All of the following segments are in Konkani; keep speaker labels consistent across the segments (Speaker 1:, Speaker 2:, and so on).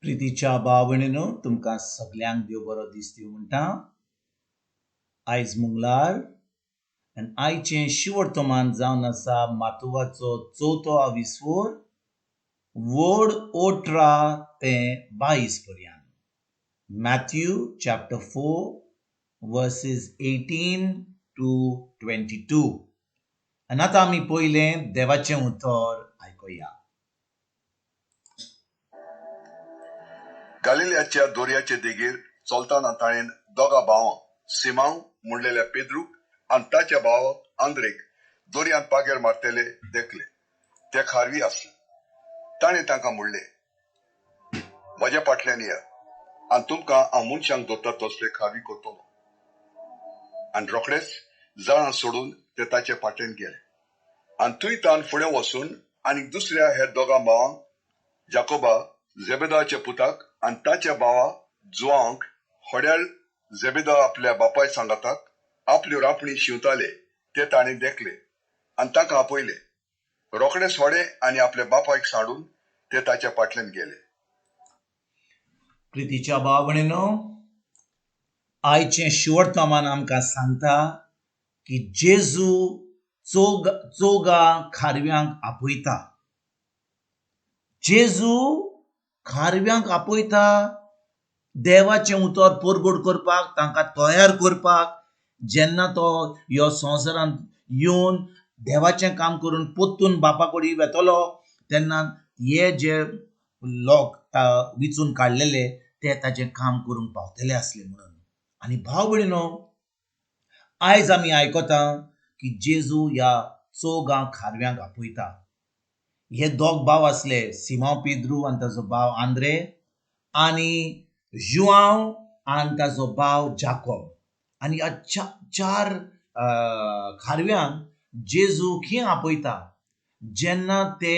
Speaker 1: प्रितीच्या भावणीनो तुमकां सगल्यांक देव बरो दीस दिवं म्हणटा. आयज मंगळार आनी आयचें शिवर्तमान जावन आसा मातुवाचो 4थो विसवोर वड 18 ते 22 पर्यंत. Matthew chapter 4 verses 18 to 22. आनी आतां आमी पयलें देवाचें उतर आयकुया.
Speaker 2: गलिलयाच्या दोर्याचे देगेर चलताना ताणें दोगा भावां सिमांव म्हणलेल्या पेद्रूक आनी ताच्या भावा आंद्रेक दोर्यांत पागेर मारतेले देखले. ते खारवी आसले. ताणें तांकां म्हणले, म्हज्या फाटल्यान या आनी तुमकां हांव मनशांक दोत्ता तसले खारवी करतलो. आनी रोखडेच जळां सोडून ते ताचे फाटल्यान गेले. आनी थंय तान फुडें वचून आनी दुसऱ्या हेर दोगां भावांक जाकोबा झेबेदाच्या पुताक आनी ताच्या भावा जुआंक होड्याळ झेबेदा आपल्या बापाय सांगाताक आपल्यो रापणी शिंवताले ते ताणें देखले आनी ताका आपयले. रोखडेच होडे आनी आपल्या बापायक सांडून ते ताच्या फाटल्यान गेले.
Speaker 1: प्रितीच्या भावणीनो, आयचें शिवर्तमान आमकां सांगता की जेजू चोगा खारव्यांक आपयता. जेजू खारव्यांक आपयता देवाचें उतर परगट करपाक, तांकां तयार करपाक. जेन्ना तो ह्यो संवसारांत येवन देवाचें काम करून पोत्तून बापा कडेन वेतलो तेन्ना हे जे लोक विचून काडलेले ते ताचें काम करूंक पावतले आसले म्हणून. आनी भाव भयणीनो, आयज आमी आयकता की जेजू ह्या चोगां खारव्यांक आपयता. हे दोग भाव आसले, सिमांव पेद्रू आनी ताचो भाव आंद्रे आनी जुआंव आनी ताचो भाव जाकोब. आनी ह्या चार खारव्यांक जेजू खंय आपयता? जेन्ना ते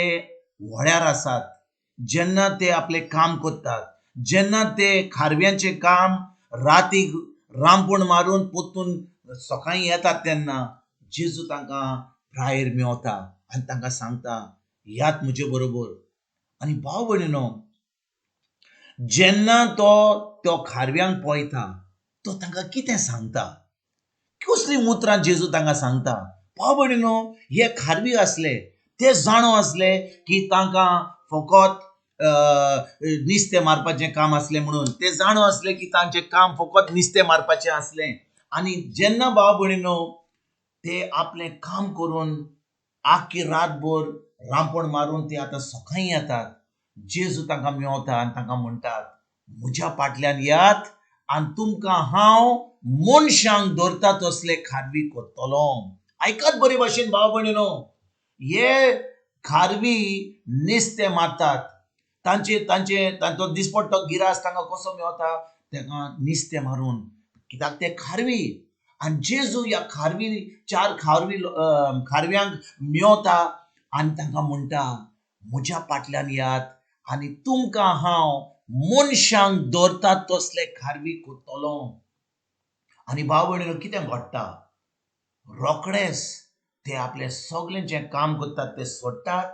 Speaker 1: व्हड्यार आसात, जेन्ना ते आपलें काम करतात, जेन्ना ते खारव्यांचें काम रातीक रामपण मारून पोत्तून सकाळीं येतात तेन्ना जेजू तांकां भायर मेवता आनी तांकां सांगता, यात म्हजे बरोबर. आनी भाव भयणीनो, जेन्ना तो खारव्यांक पळयता तो तांकां कितें सांगता? कसलीं उतरां जेजू तांकां सांगता? भाव भयणीनो, हे खारवी आसले ते जाणो आसले की तांकां फकत नुस्तें मारपाचें काम आसलें म्हणून. ते जाणो आसले की तांचें काम फकत नुस्तें मारपाचें आसलें. आनी जेन्ना भाव भयणीनो ते आपलें काम करून आख्खी रातभर रामपण मारून ते आतां सकाळीं येतात, जेजू तांकां मेवता आनी तांकां म्हणटात, म्हज्या फाटल्यान यात आनी तुमकां हांव मनशांक धरता तसले खारवी करतलो. आयकात बरे भाशेन भाव भयणीनो, हे खारवी नुस्तें मारतात. तांचो दिसपट्टो गिरास तांकां कसो मेवता? तांकां नुस्तें मारून. कित्याक ते खारवी. आनी जेजू ह्या चार खारव्यांक मेवता आनी तांकां म्हणटा, म्हज्या फाटल्यान यात आनी तुमकां हांव मनशांक धरता तसले खारवी करतलो. आनी भाव भयणीनो, कितें घडटा? रोखडेच ते आपलें सगळें जें काम करतात तें सोडटात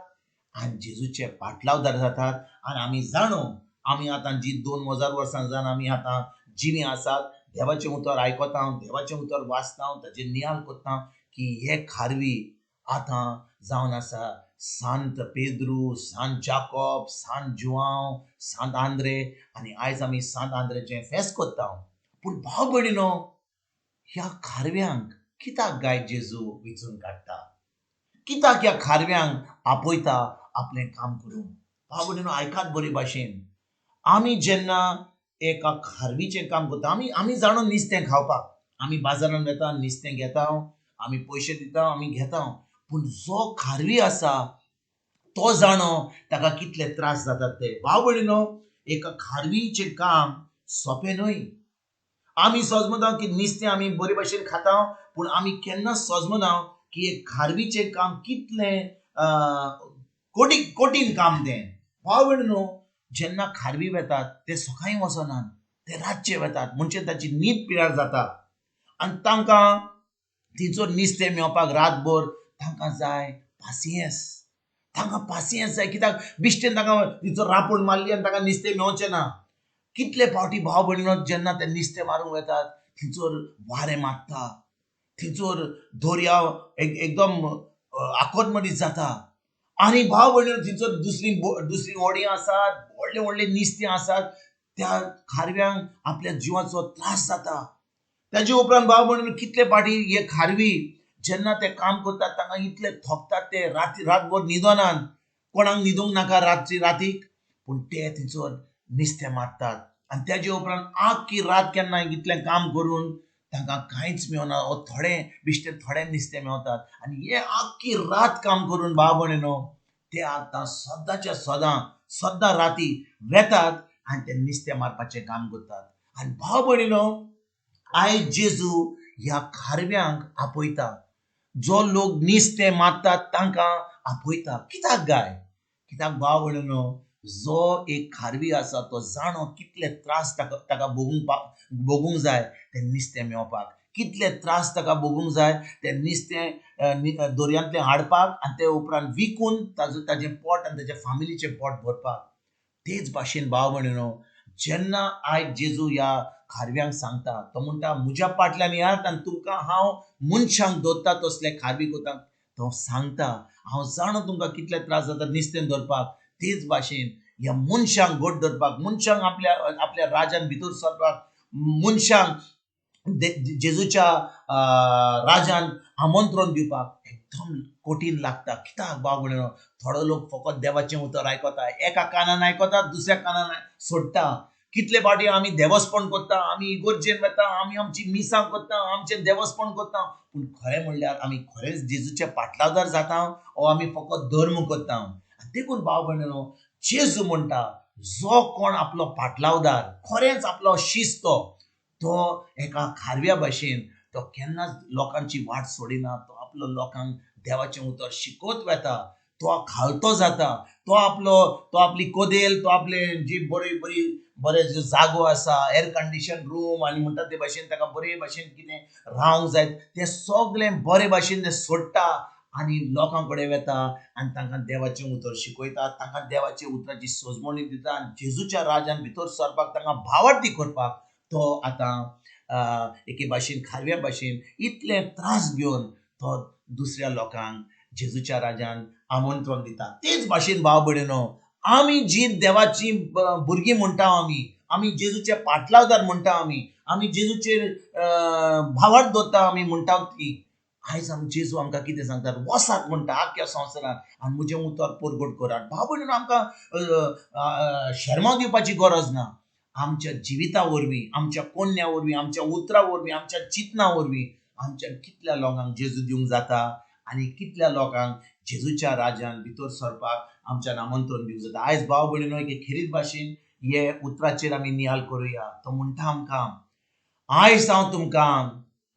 Speaker 1: आनी जेजूचे फाटलावदार जातात. आनी आमी जाणो, आमी आतां जी 2000 वर्सां जावन आमी आतां जिवी आसात, देवाचें उतर आयकता, देवाचें उतर वाचता, ताचेर नियाळ करता की हे खारवी आतां जावन आसा सांत पेद्रू, सांत जाकोब, सांत जुआंव, सांत आंद्रे आनी आयज आमी सांत आंद्रेचें फेस्त करता. पूण भाव भयणीनो, ह्या खारव्यांक कित्याक गाय जेजू विचून काडटा? कित्याक ह्या खारव्यांक आपयता आपलें काम करून? भाव भयणीनो, आयकात बरे भाशेन. आमी जेन्ना एका खारवीचें काम करता, आमी जाणो नुस्तें खावपाक, आमी बाजारांत वेता, नुस्तें घेता, आमी पयशे दिता, आमी घेता. पूण जो खारवी आसा तो जाणो ताका कितले त्रास जातात ते. भाव भयणीनो, एका खारवीचें काम सोंपें न्हय. आमी सोजमता की नुस्तें आमी बरे भाशेन खाता, पूण आमी केन्ना सोजमना की एक खारवीचें काम कितलें कठीण काम तें. भाव भयणीनो, जेन्ना खारवी वेतात ते सकाळीं वचनात, ते रातचे वेतात, म्हणजे ताची न्हीद पिड्यार जाता आनी तांकां तिचो नुस्तें मेवपाक रातभर तांकां जाय पासियेंस. तांकां पासियन्स जाय, कित्याक बिश्टेन तांकां तिचो रापूण मारली आनी तांकां नुस्तें मेळचें ना. कितले फावटी भाव भयणीनो जेन्ना ते नुस्तें मारूंक वेतात थंयसर वारें मारता, थंयसर दर्याव एकदम आकोतमडीत जाता आनी भाव भयणीनो थंयसर दुसरी होडीं आसात, व्हडले व्हडले नुस्तें आसात, त्या खारव्यांक आपल्या जिवाचो त्रास जाता. ताजे उपरांत भाव भयणीनो कितले फावटी हे खारवी जेन्ना ते काम करतात तांकां इतले थकतात ते रातभर न्हिदनात. कोणाक न्हिदूंक नाका रातीक, पूण ते थंयसर नुस्तें मारतात आनी ताजे उपरांत आख्खी रात केन्ना इतलें काम करून तांकां कांयच मेळना. थोडे बिश्टें थोडे नुस्तें मेळतात आनी हे आख्खी रात काम करून भाव भयणीनो ते आतां सद्दां राती वेतात आनी ते नुस्तें मारपाचें काम करतात. आनी भाव भयणीनो आयज जेजू ह्या खारव्यांक आपयता. जो लोक नुस्तें मारतात तांकां आपयता. कित्याक गाय? कित्याक भाव भयणीनो जो एक खारवी आसा तो जाणो कितले त्रास ताका भोगूंक जाय तें नुस्तें मेळपाक, कितले त्रास ताका भोगूंक जाय तें नुस्तें दर्यांतलें हाडपाक आनी ते उपरांत विकून ताजें पोट आनी ताच्या फामिलीचें पोट भरपाक. तेच भाशेन भाव भयणीनो जेन्ना आयज जेजू ह्या खारव्यांक सांगता, तो म्हणटा म्हज्या फाटल्यान येयात आनी तुमकां हांव मनशांक दवरता तसले खारवी कोताक. तो सांगता हांव जाणो तुमकां कितले त्रास जाता नुस्तें धरपाक. तेच भाशेन ह्या मनशांक घोट धरपाक, मनशांक आपल्या राज्यान भितर सरपाक, मनशांक जेजूच्या राज्यान आमंत्रण दिवपाक एकदम कठीण लागता. कित्याक भाव भयणीनो थोडो लोक फकत देवाचें उतर आयकता, एका कानान आयकता दुसऱ्या कानान सोडटा. कितले फावटी आमी देवस्पण करता, आमी इगोर्जेन वता, आमी आमची मिसां करता, आमचें देवस्पण करता, पूण खरें म्हणल्यार आमी खरेंच जेजूचे पाटलादार जाता ओ आमी फकत धर्म करता. देखून भाव भयणीनो जेजू म्हणटा जो कोण आपलो पाटलावदार खरेंच आपलो शिस्त तो एका खारव्या भाशेन तो केन्नाच लोकांची वाट सोडिना. तो आपलो लोकांक देवाचें उतर शिकोवत वेता. तो खालतो जाता. तो आपली कोदेल, तो आपले जी बरे जो जागो आसा, एअर कंडिशन रूम आनी म्हणटा ते भाशेन ताका बरे भाशेन कितें रावंक जाय तें सगळें बरे भाशेन तें सोडटा आनी लोकां कडेन वेता आनी तांकां देवाचें उतर शिकयता, तांकां देवाच्या उतराची सोजमणी दिता आनी जेजूच्या राज्यान भितर सरपाक तांकां भावार्थी करपाक तो आतां एके भाशेन खारव्या भाशेन इतले त्रास घेवन तो दुसऱ्या लोकांक जेजूच्या राज्यान आमंत्रण दिता. तेच भाशेन भाव भयणीनो आमी जी देवाची भुरगीं म्हणटा, आमी जेजूचे पाटलावदार म्हणटा, आमी जेजूचेर भावार्थ दवरता आमी म्हणटा ती आयज जेजू आमकां कितें सांगता, वसात म्हणटा आख्ख्या संवसारान आनी म्हजें उतर परगट करात. भाव भयणीनो आमकां शर्मा दिवपाची गरज ना. आमच्या जिविता वरवीं, आमच्या कोन्या वरवीं, आमच्या उतरा वरवीं, आमच्या चिंतना वरवीं आमच्या कितल्या लोकांक जेजू दिवंक जाता आनी कितल्या लोकांक जेजूच्या राज्यान भितर सरपाक आमच्यान आमंत्रण दिवंक जाता. आयज भाव भयणीनो एक खेरीत भाशेन हे उतराचेर आमी नियाळ करुया. तो म्हणटा आमकां आयज हांव तुमकां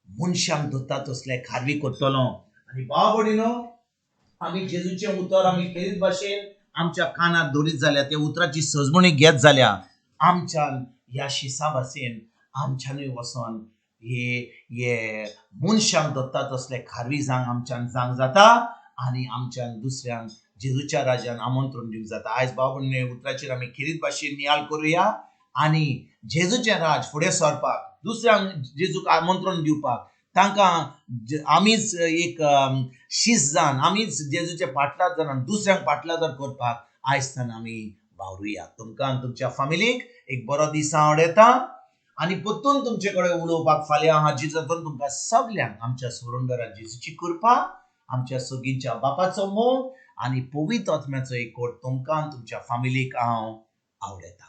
Speaker 1: मनशांक धरता तसले खारवी करतलो. आनी भाव भयणीनो आमी जेजूचें उतर आमी खेरीत भाशेन आमच्या कानार दवरीत जाल्यार, ते उतराची सजमणी घेत जाल्यार आमच्यान ह्या शिसा भाशेन आमच्यानूय वचोन हे मनशांक धरता तसले खारवी आमच्यान जावंक जाता आनी आमच्यान दुसऱ्यांक जेजूच्या राज्यान आमंत्रण दिवंक जाता. आयज भाव भयणीनो उतराचेर आमी खेरीत भाशेन नियाळ करुया आनी जेजूचें राज फुडें सरपाक, दुसऱ्यांक जेजूक आमंत्रण दिवपाक तांकां आमीच एक शिस्त जावन, आमीच जेजूचे पाटलादार जावन दुसऱ्यांक पाटलादार करपाक आयजच्यान आमी वावरुया. तुमकां आनी तुमच्या फामिलीक एक बरो दीस हांव येता आनी परतून तुमचे कडेन उलोवपाक फाल्यां हाजी जातून तुमकां सगल्यांक आमच्या सोडूनदारा जेजूची कृपा, आमच्या सगळींच्या बापाचो मोग आनी पवित्र आत्म्याचो एकवट तुमकां आनी तुमच्या फामिलीक हांव आवडयता.